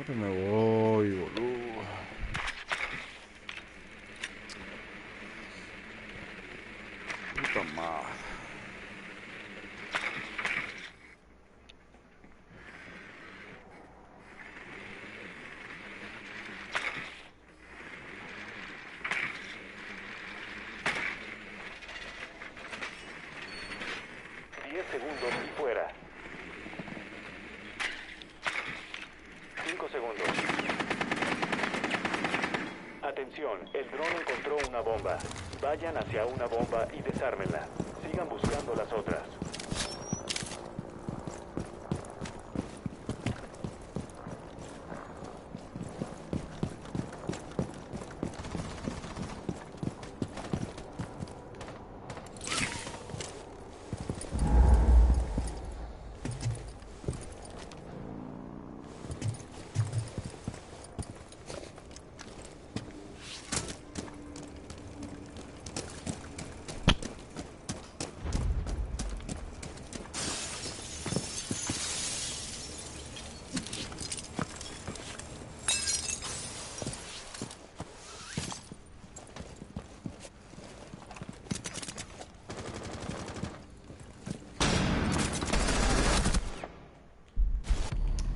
¿Dónde me voy, boludo? Puta madre. Segundos y fuera. 5 segundos. Atención, el dron encontró una bomba. Vayan hacia una bomba y desármenla. Sigan buscando las otras.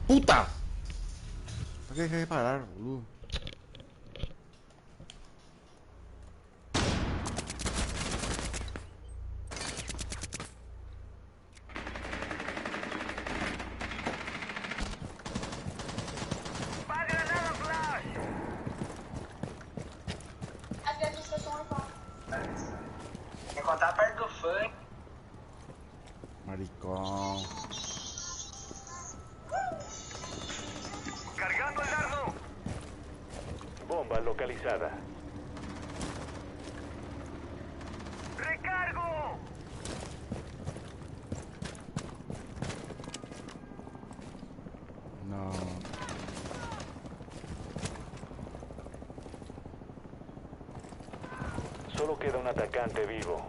¡Puta! ¿Por qué dejé de parar, boludo? Encontrar perto do fã. Maricón. ¡Cargando el dardo! Bomba localizada. ¡Recargo! No. Solo queda un atacante vivo.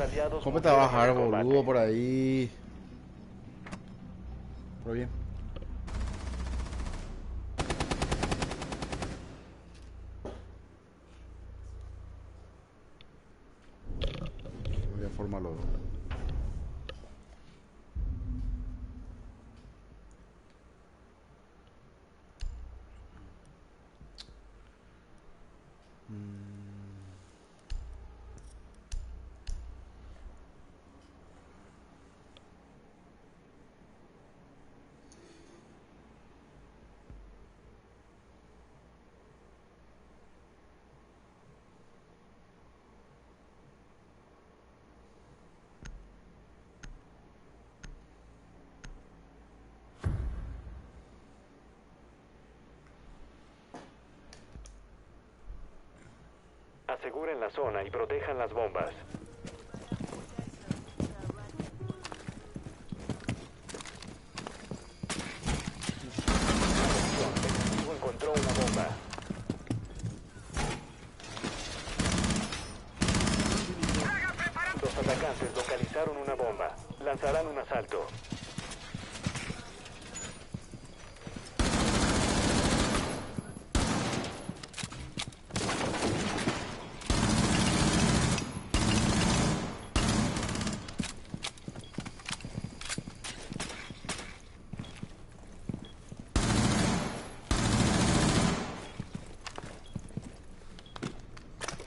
Aliados. ¿Cómo te va a bajar, boludo, por ahí? Pero bien. Voy a formarlo. Aseguren la zona y protejan las bombas. Encontró una bomba. Los atacantes localizaron una bomba. Lanzarán un asalto.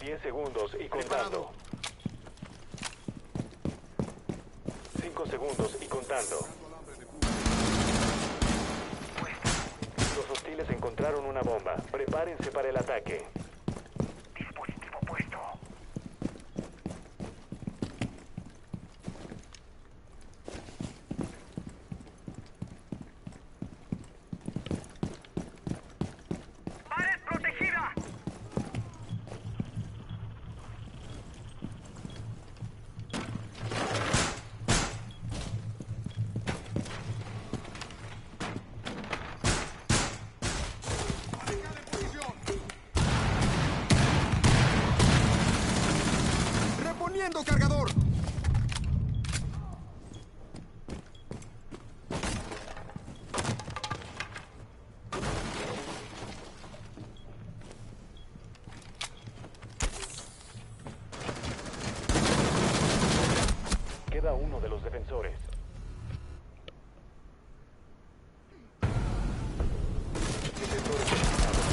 10 segundos y Preparado. contando. 5 segundos y contando. Los hostiles encontraron una bomba. Prepárense para el ataque. Dispositivo puesto. ¡Pared protegida! Barricada en posición. Reponiendo cargador. Queda uno de los defensores. Defensores eliminados.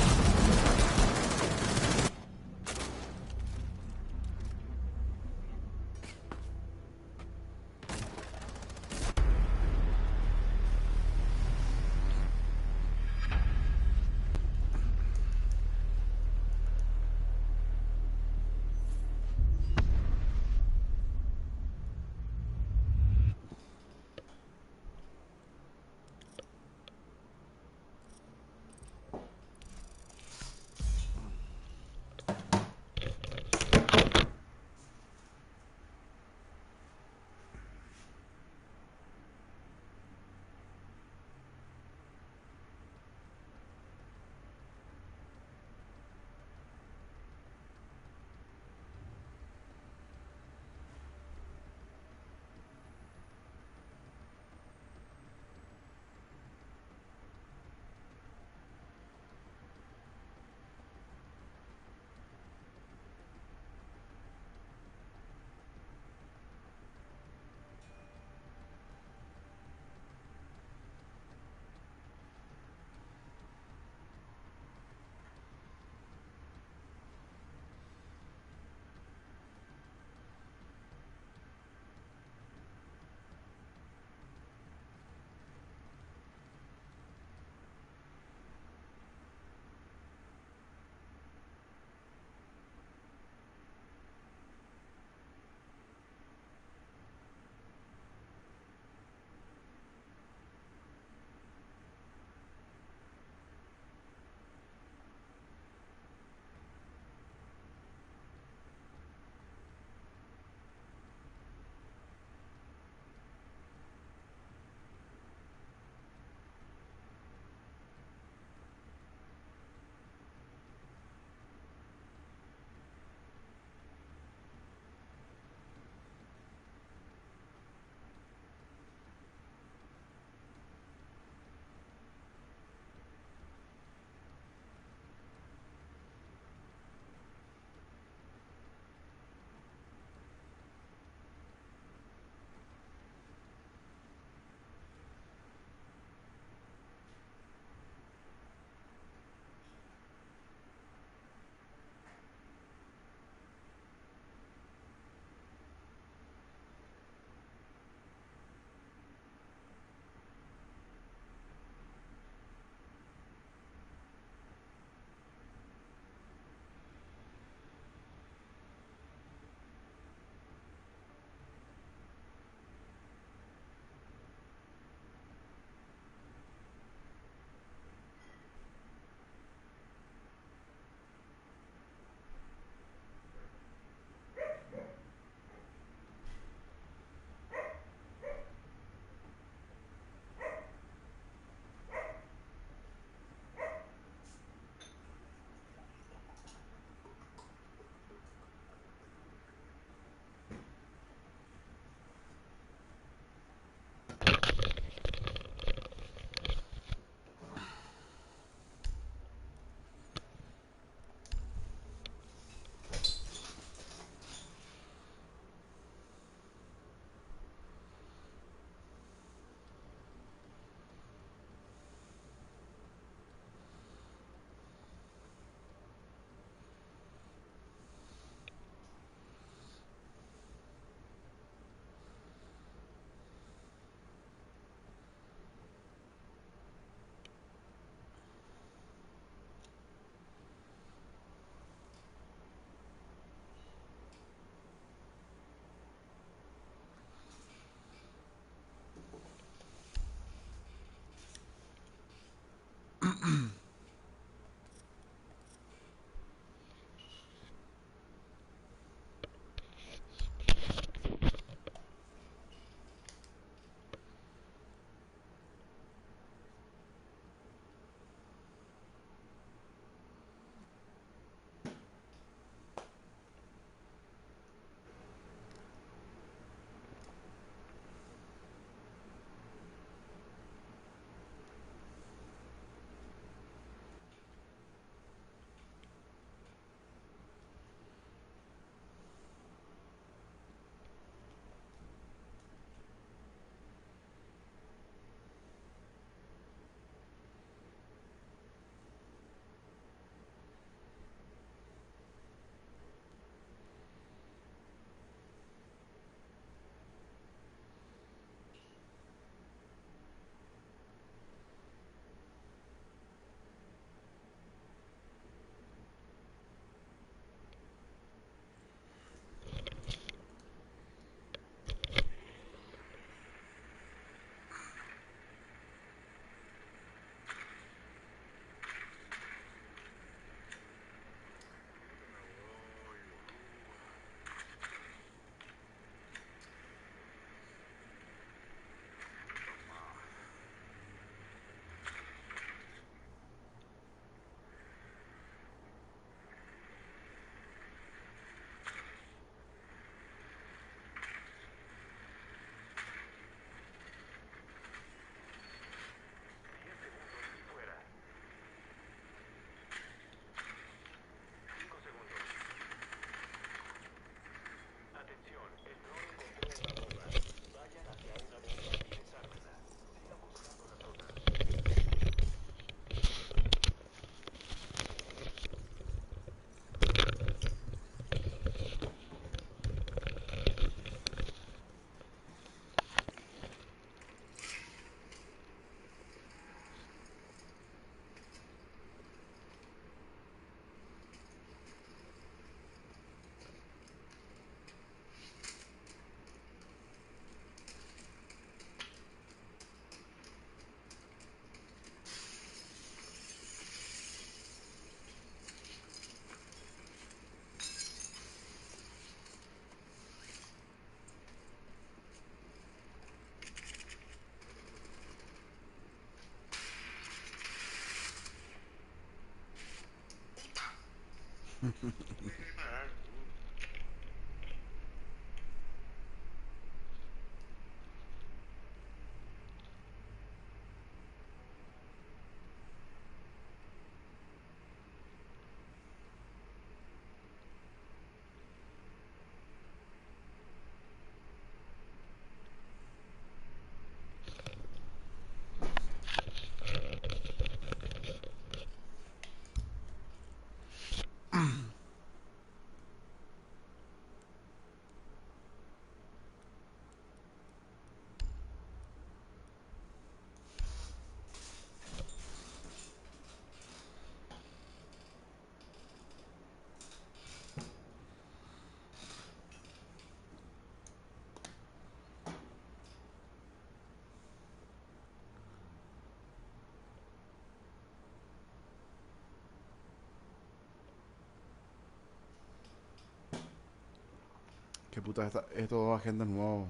Qué puta estos dos agentes nuevos.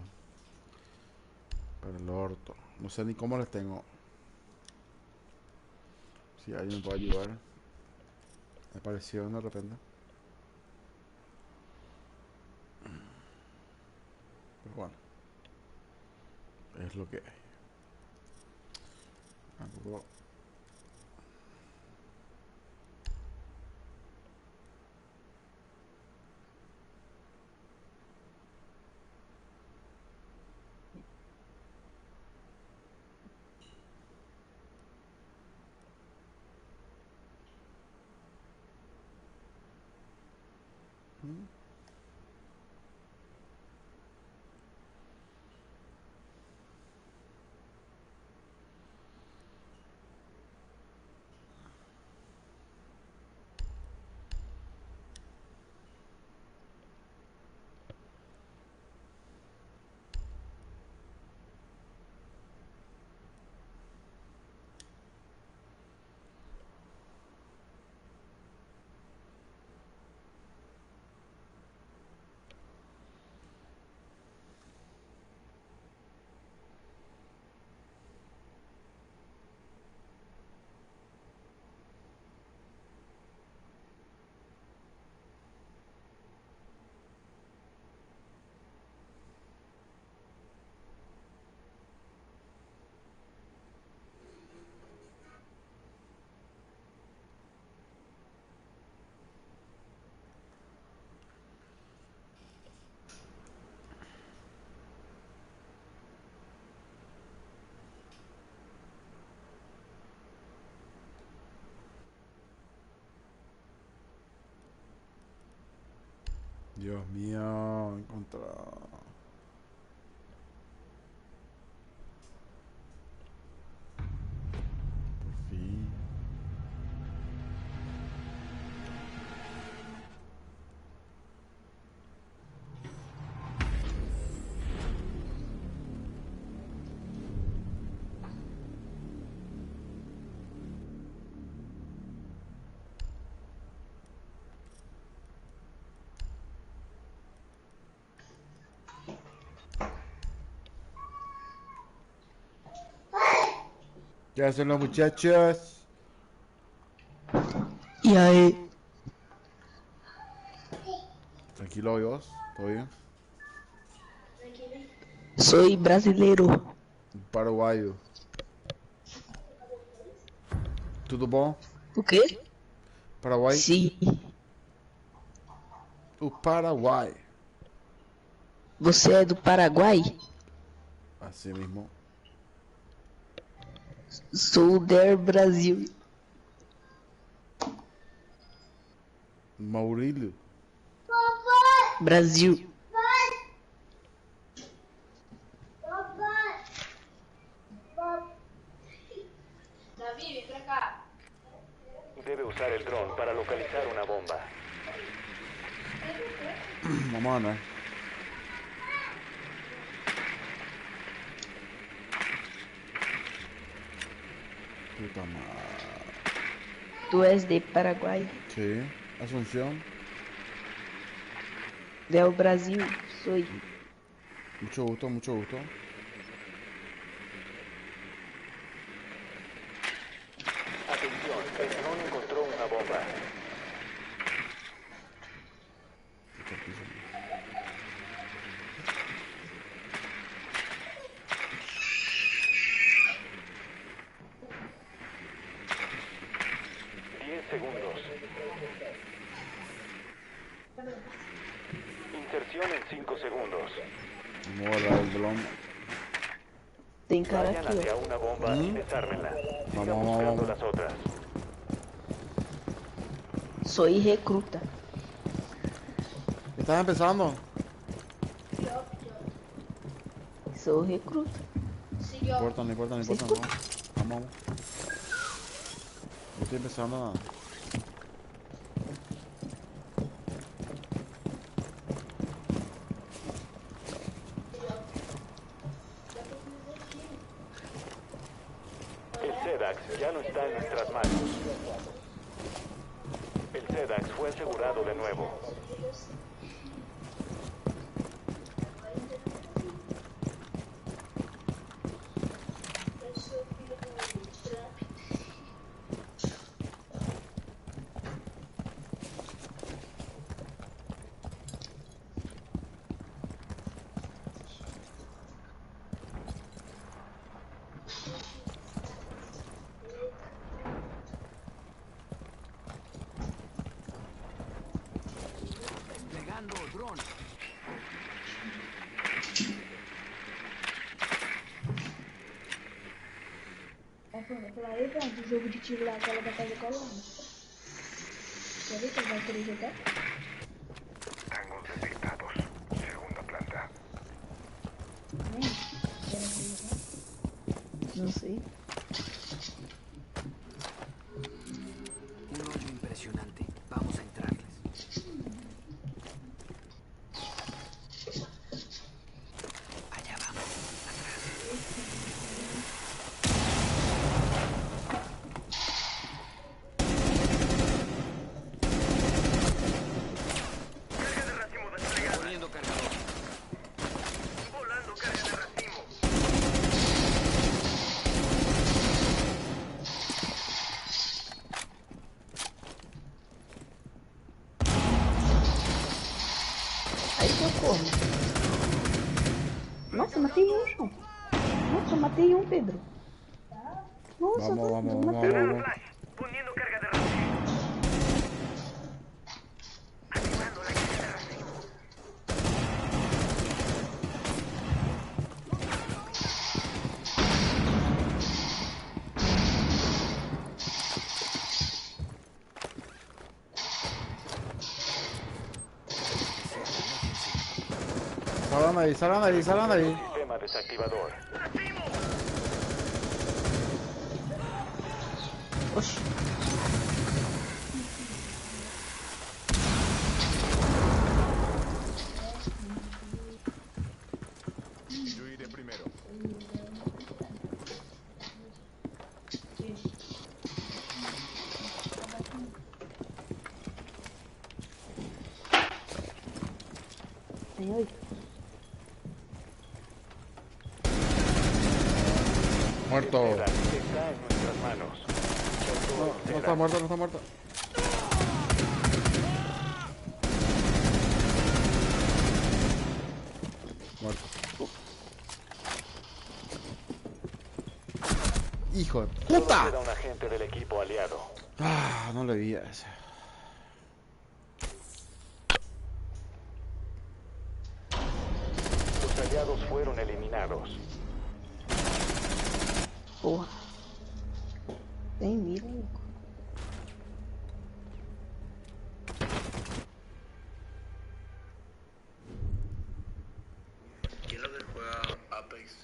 Para el orto. No sé ni cómo les tengo. Si alguien me puede ayudar. Me pareció de repente. Pero bueno. Es lo que hay. Tampoco. Dios mío, encontrado. Por fin. ¿Qué hacen los muchachos? Y ahí, Tranquilo, ¿y vos? ¿Todo bien? soy brasileiro. Paraguaio. Tudo bom? O quê? Paraguai? Sim. O Paraguai. Você é do Paraguai? Assim mesmo. Sou do Brasil. Maurílio. Brasil. Davi, vem pra cá. Debe usar el dron para localizar una bomba. Vamos a andar. Puta madre. Tu és de Paraguai? Sí. Asunción. Del Brasil, soy. Mucho gusto, mucho gusto. Atención, el dron encontró una bomba. Inserción en 5 segundos. Mola el dron. Tem cara Vayan aqui, hacia ó. una bomba y desármenla. Sigan Vamos, buscando vamos. las otras. Soy recruta. ¿Estás empezando? Sou recruta. Sí, No yo. importa, no importa, no ¿Se importa. escucha? No. Vamos, vamos. No estoy empezando nada. El SEDAX ya no está en nuestras manos. El SEDAX fue asegurado de nuevo. Desplegando dron. Falar aí, pronto, o jogo de tiro lá, aquela da casa colando. Quer ver se ele vai querer jogar? Tangos detectados. Segunda planta. Nem. Quer jogar? Não sei. Un hoyo impresionante. Vamos a entrarles. Allá vamos. Atrás. Carga de racimo desplegada. Poniendo cargador. Volando carga de racimo. Aí socorro. Nossa, matei um, João. Nossa, matei um, Pedro. Nossa, Vamos, eu vamos, matei vamos, um. vamos. Flash. Poniendo carga de racimo. Activando la carga de racimo. Salgan de ahí, salgan de ahí, salgan de ahí. Sistema desactivador. ¡Racimo! Oxi. Yo iré primero. Tem 8. Muerto. SEDAX está en nuestras manos. No, no está muerto, no está muerto. Muerto. Hijo de Solo puta. queda un agente del equipo aliado. Ah, no le vi a ese. Los aliados fueron eliminados. Porra. Tem mira, louco. ¿Quién es lo que juega Apex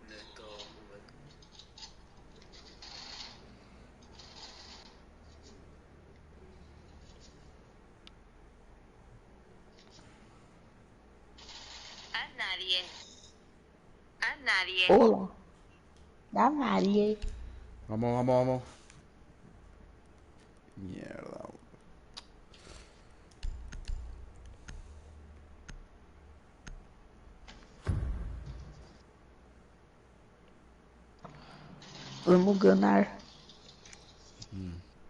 de estos momentos? A nadie. A nadie. Olá. Da Maria. Vamos, vamos, vamos. Mierda. Vamos ganar.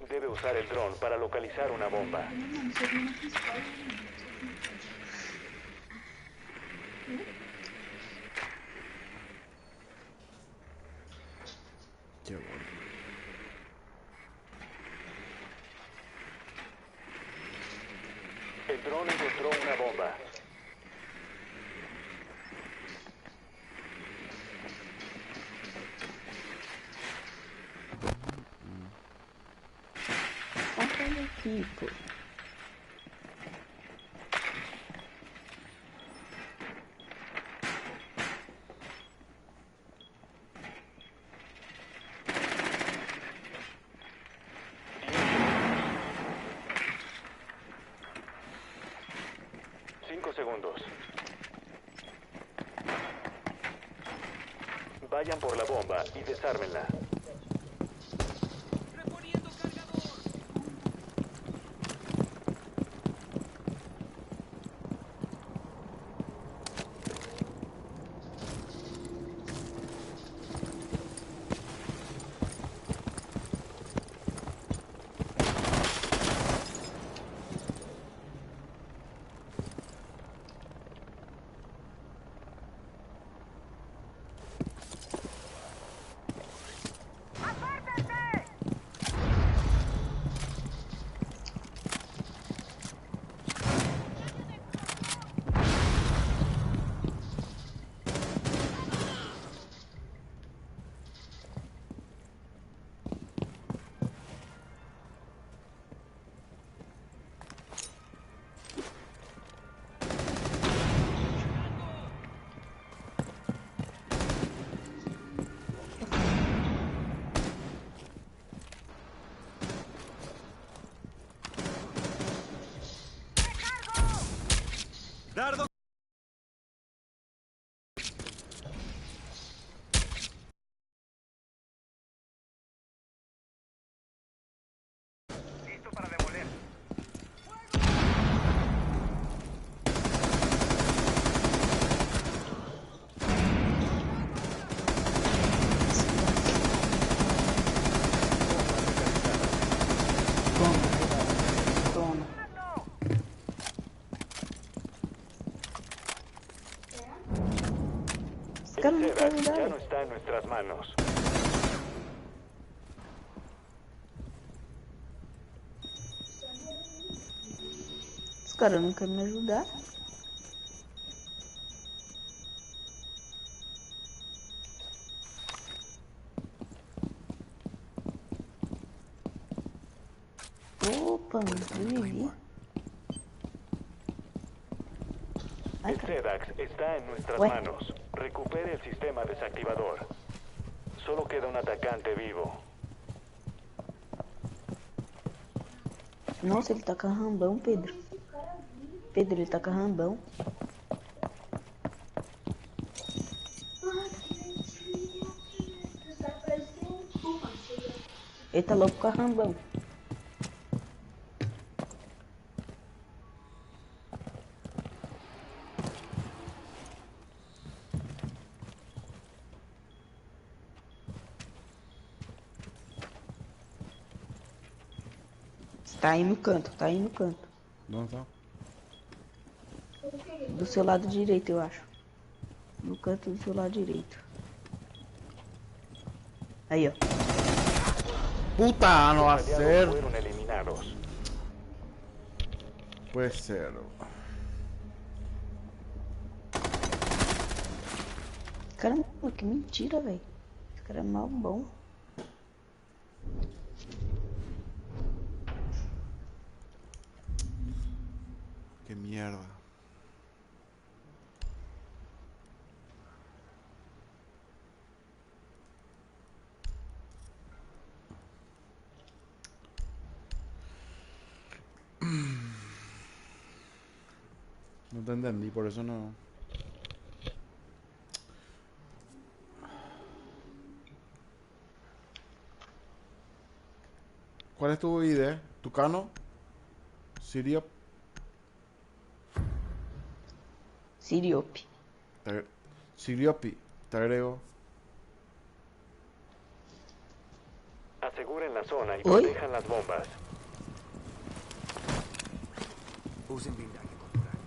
Debe usar el dron para localizar una bomba. Qué bueno. El El dron encontró una bomba. Olha aqui, pô. Segundos. Vayan por la bomba y desármenla. Reponiendo cargador. Dardo. Listo para demoler. Toma. Os El caras não SEDAX querem ya dar. no está en nuestras manos. Os caras não querem me ajudar. Opa, eu vivi. Ai, El cara. SEDAX está en nuestras Ué. manos. Recupere el sistema desactivador. Solo queda un atacante vivo. Nossa, ele tá com rambão, Pedro. Pedro, ele tá com rambão. Ele tá louco com rambão. Tá aí no canto, tá aí no canto. ¿Dónde está? Do seu lado direito, eu acho. No canto do seu lado direito. Aí, ó. ¡Puta! No va a Los aliados ser. fueron eliminados. Puede ser. Caramba, que mentira, velho. Esse cara é mal bom. ¡Qué mierda! No te entendí, por eso no. ¿Cuál es tu ID? ¿Tucano? ¿Sirio? Siriope. Siriopi. Te agrego. Aseguren la zona y Uy. protejan las bombas. Usen blindaje corporal.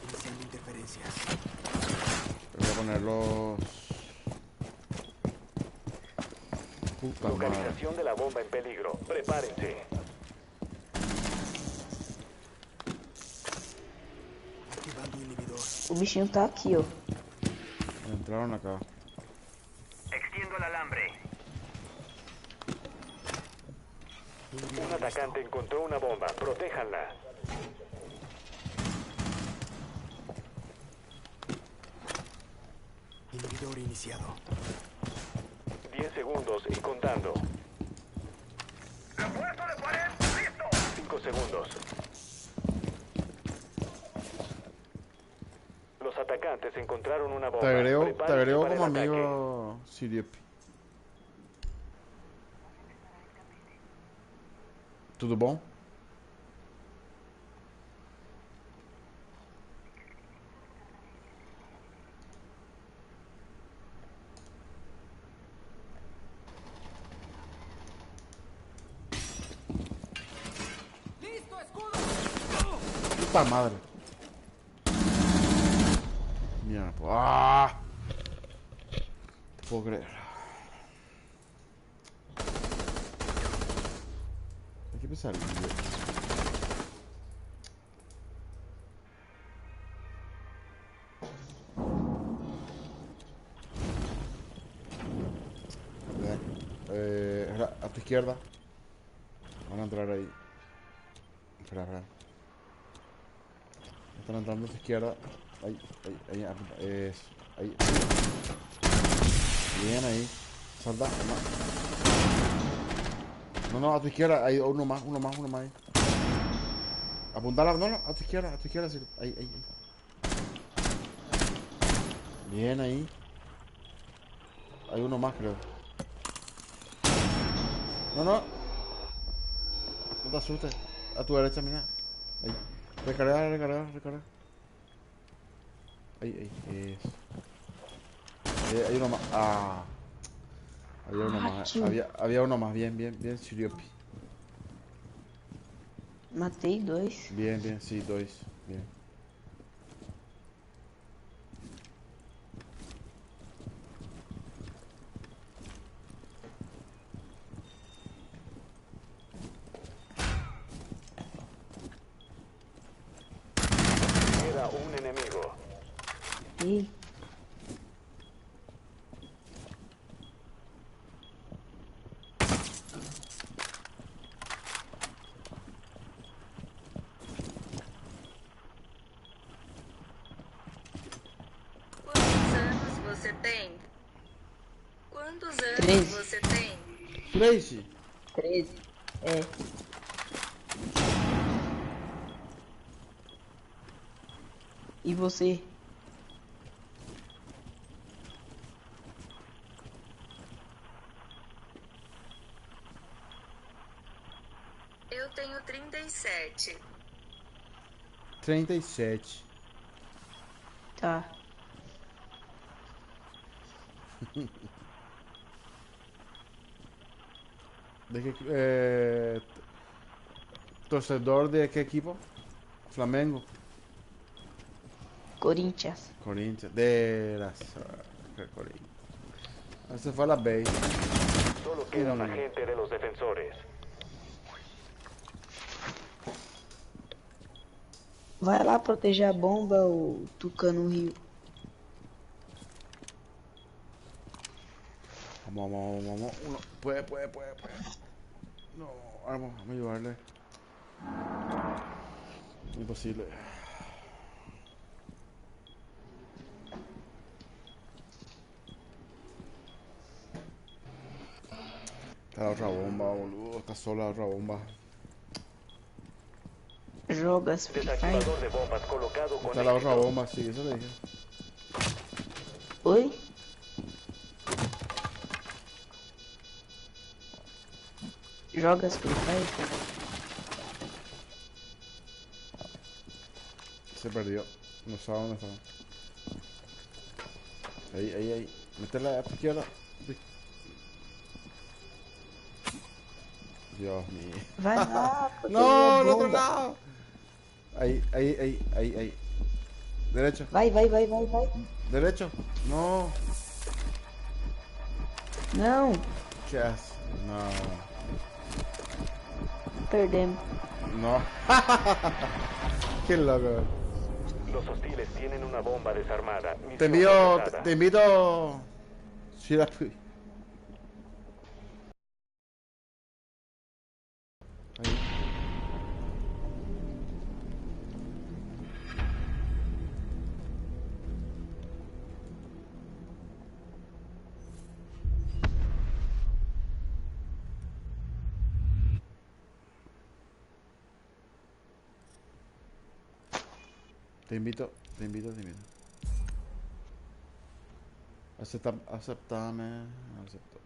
Iniciando interferencias. Voy a poner los. Puta madre. Localización de la bomba en peligro. Prepárense. O bichinho tá aqui, ó. Entraron acá. Extiendo el alambre. Un atacante encontró una bomba. Protéjanla. Inhibidor iniciado. 10 segundos y contando. ¡Refuerzo de pared! ¡Listo! 5 segundos. Los atacantes encontraron una bomba. Te agrego Prepárense para como el ataque. amigo Siriepi. Tudo bom? Puta madre. Mierda, ¡ah! No puedo creer. Hay que pensar. A tu izquierda. Van a entrar ahí. Espera, espera. Están entrando a tu izquierda. Ahí, ahí, ahí. Eso. Ahí. Bien ahí. Salta. No, a tu izquierda. Hay uno más ahí. Apuntala, no, a tu izquierda, sí. Ahí, ahí. Bien ahí. Hay uno más, creo. No te asustes. A tu derecha, mira. Ahí. Recargar. Ahí, eso. Hay uno más. Ah. Había uno más. Había uno más. Bien, Siriopi. Matei 2. Bien, sí, 2. Bien. Queda un enemigo. Ih, Quantos anos você tem? Quantos anos 13. você tem? 13. 13. É. E você? Eu tenho 37. 37. Tá. ¿De qué, torcedor de qué equipo? Flamengo. Corinthians. Corinthians. De las. Corinthians. Ese fue a la Bay. Solo queda un agente de los defensores. Vai lá proteger a bomba, o Tucano Rio. Vamos. Uno. Puede. No, vamos a ayudarle. Imposible. Está la otra bomba, boludo. Está sola la otra bomba. Jogas Free Fire. Desactivador de bombas colocado con Está la otra éxito. bomba, sí, eso le dije. Oi? Jogas Free Fire? Se perdió. No sabe dónde está. Ahí. Métela a tu izquierda. Dios mío. Vai lá, proteger No, a al otro bomba. lado. Ahí. Derecho. Vai. Derecho. No. Não, ¿Qué haces? No. perdemos. No. Qué loco. Los hostiles tienen una bomba desarmada. Misión Te envío, fracasada. te invito. Si la fui. Ahí. Te invito, te invito, te invito. Aceptame, acepto.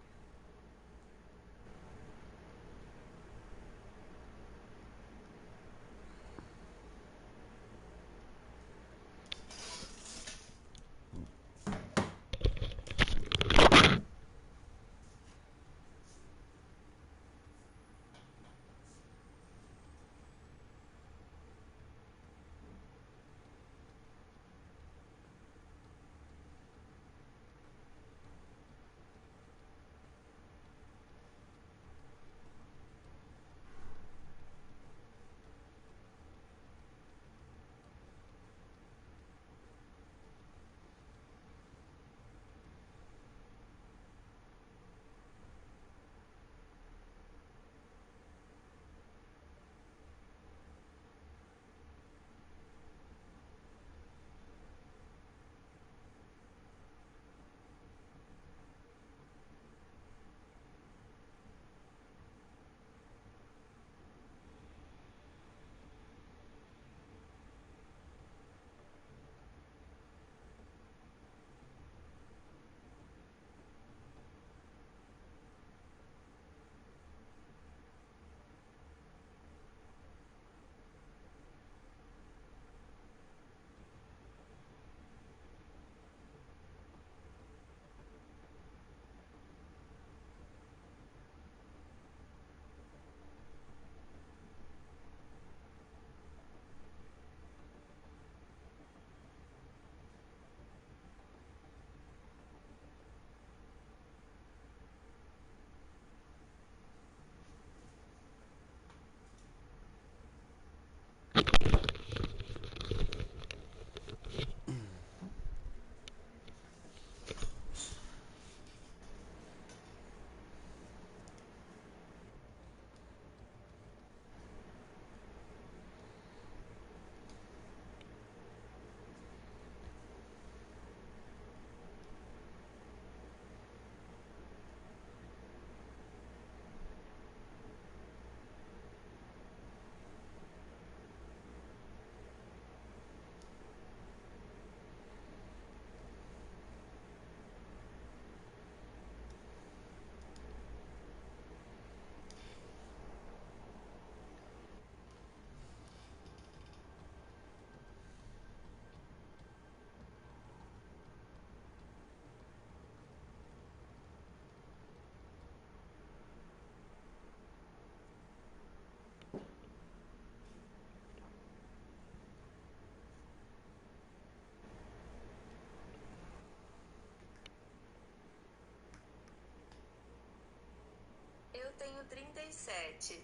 Eu tenho 37.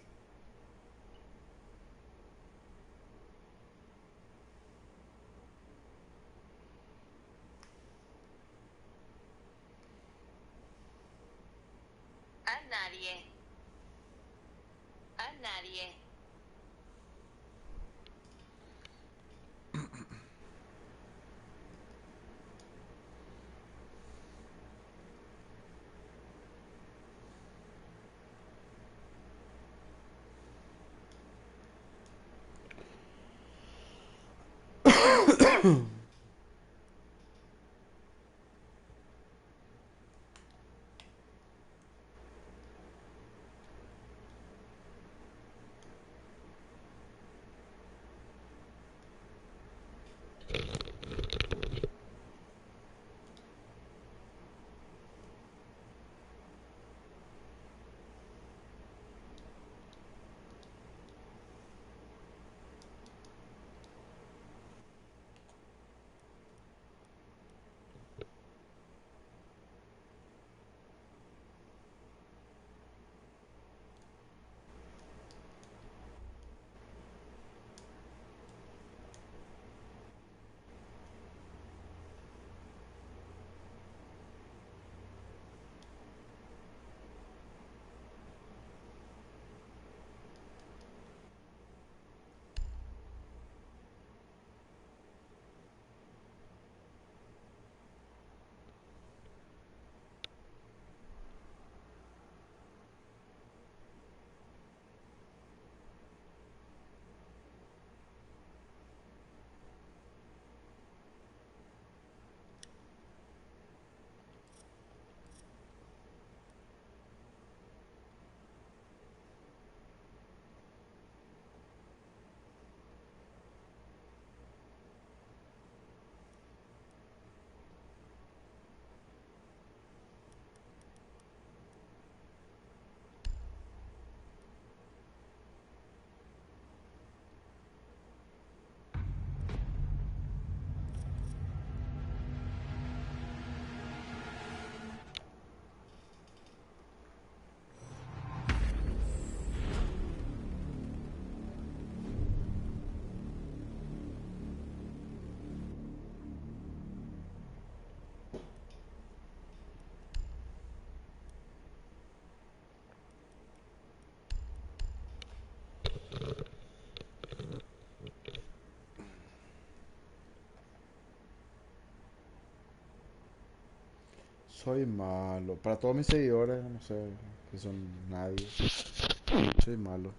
A nadie. A nadie. Soy malo. Para todos mis seguidores, no sé, que son nadie. Soy malo.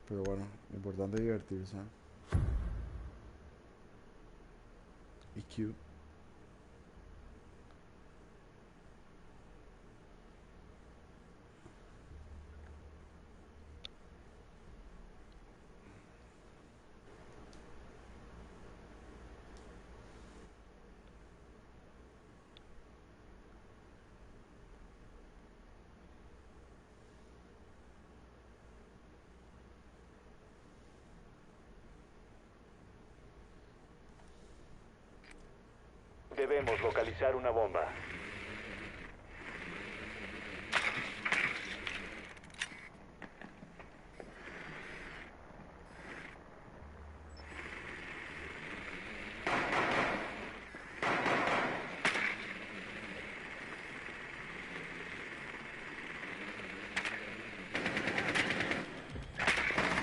Pero bueno, lo importante es divertirse. Y cute. Debemos localizar una bomba.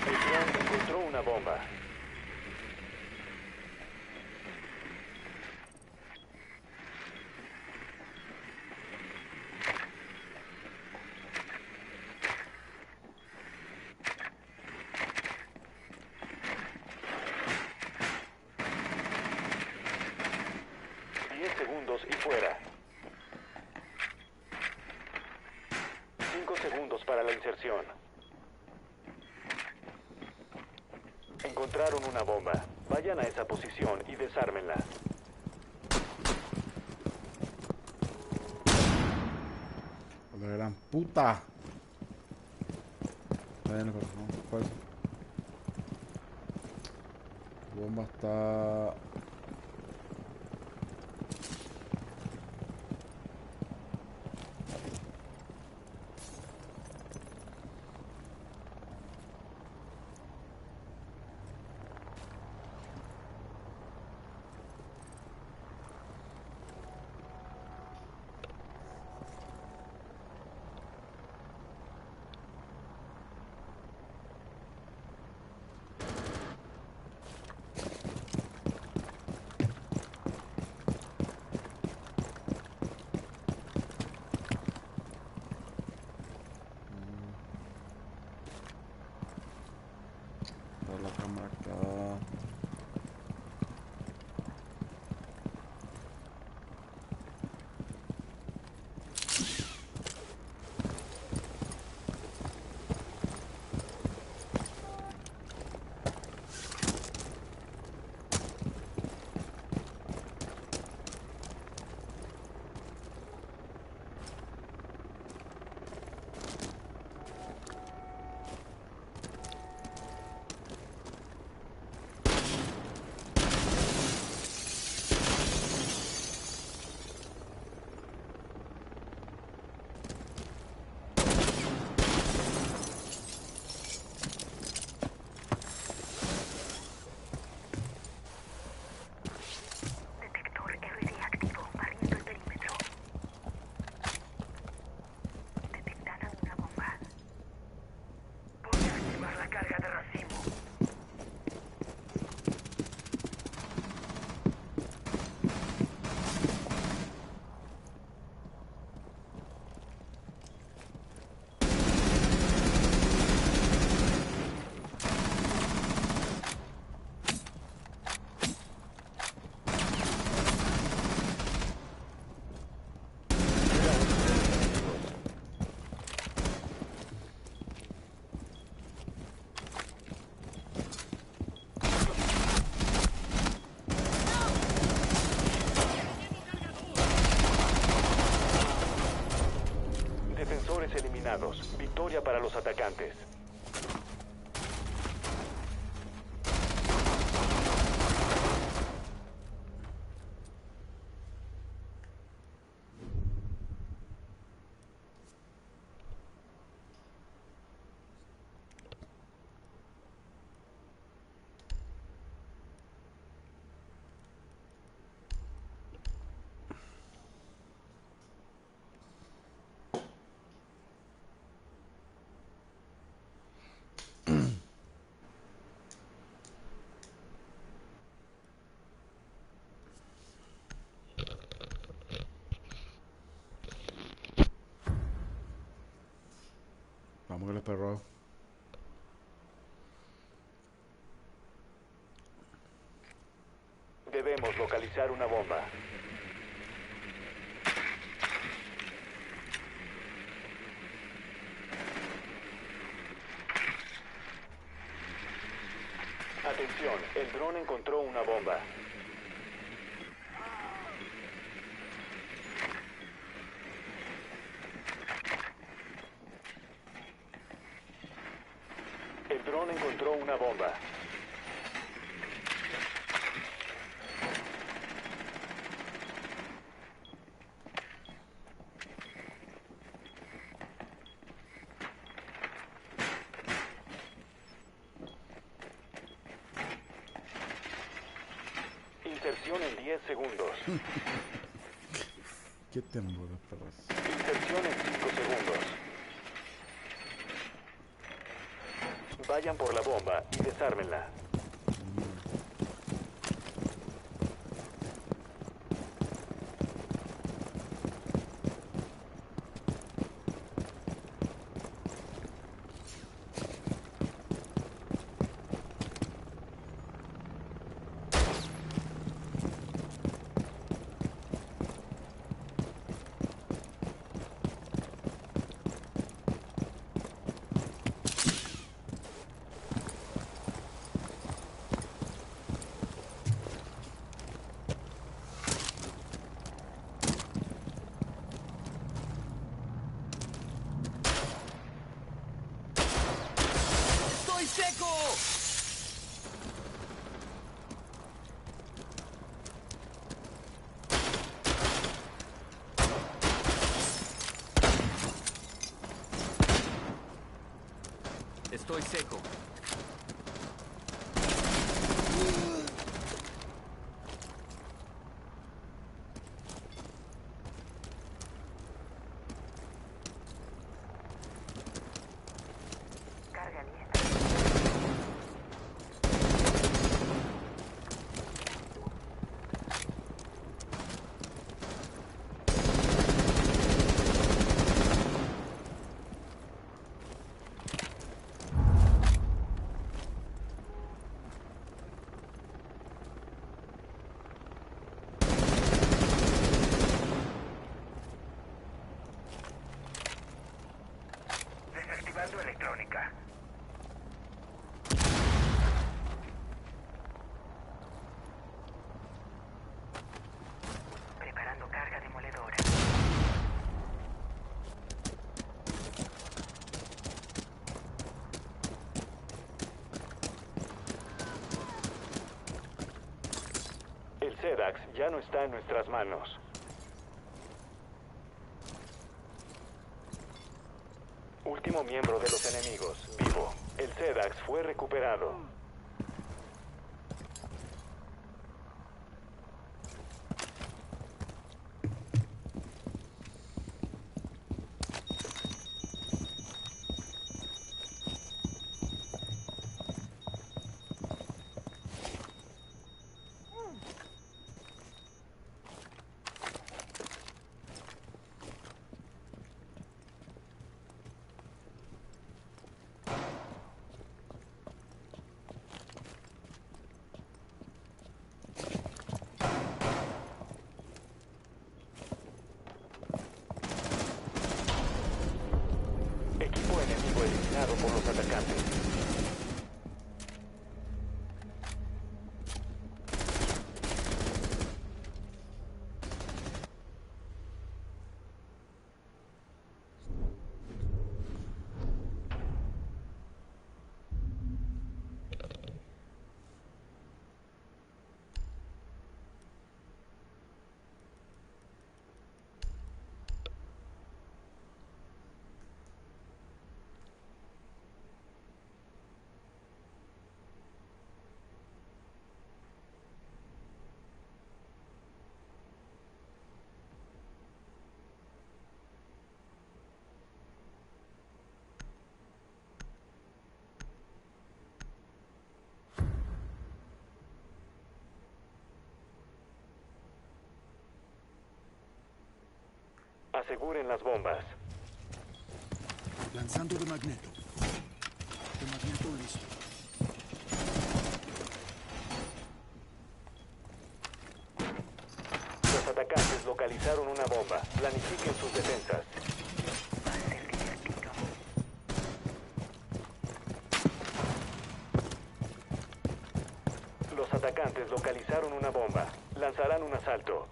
El dron encontró una bomba. Segundos y fuera. 5 segundos para la inserción. Encontraron una bomba. Vayan a esa posición y desármenla. La gran puta. Bueno, corazón, fuerza. La bomba está... la cámara acá. Detector RD activo, barriendo el perímetro. Detectada una bomba. Voy a activar la carga de racimo. Defensores eliminados. Victoria para los atacantes. Debemos localizar una bomba. Atención, el dron encontró una bomba. El dron encontró una bomba. Inserción en 10 segundos. Qué temor, perros. Inserción en 5 segundos. Vayan por la bomba y desármenla. ¡Estoy seco! Estoy seco. Carga lista. Desactivando electrónica. Preparando carga demoledora. El SEDAX ya no está en nuestras manos. Último miembro de los enemigos, vivo. El SEDAX fue recuperado. Equipo enemigo eliminado por los atacantes. Aseguren las bombas. Lanzando de magneto. De magneto listo. localizaron una bomba. Planifiquen sus defensas. Va a ser divertido. Los atacantes localizaron una bomba. Lanzarán un asalto.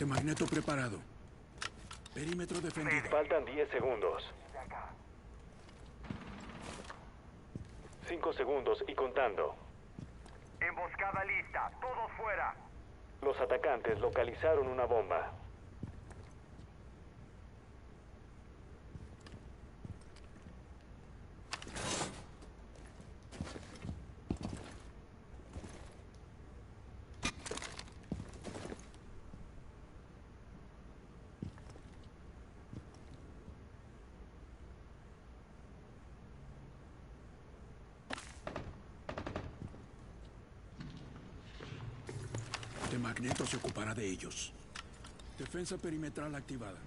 Magneto preparado. Perímetro defendido. Faltan 10 segundos. 5 segundos y contando. Emboscada lista. Todos fuera. Los atacantes localizaron una bomba. De Magneto se ocupará de ellos. Defensa perimetral activada.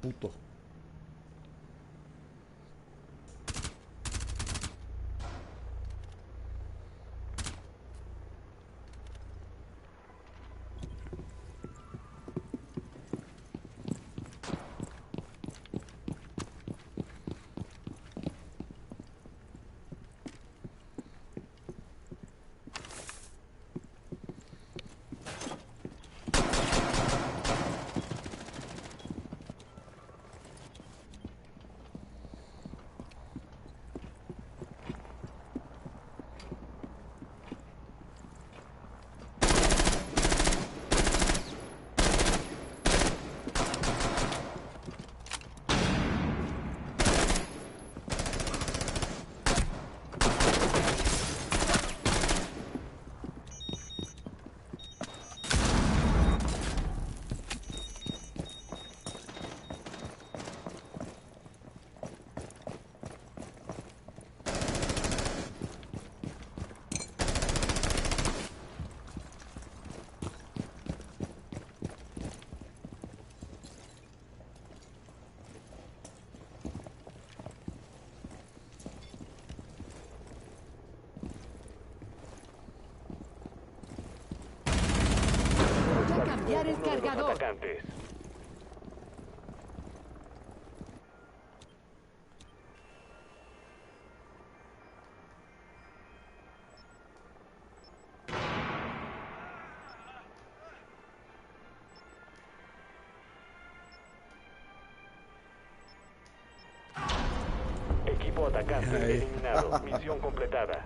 Puto. Cambiar el cargador. Atacantes. Equipo atacante eliminado. Misión completada.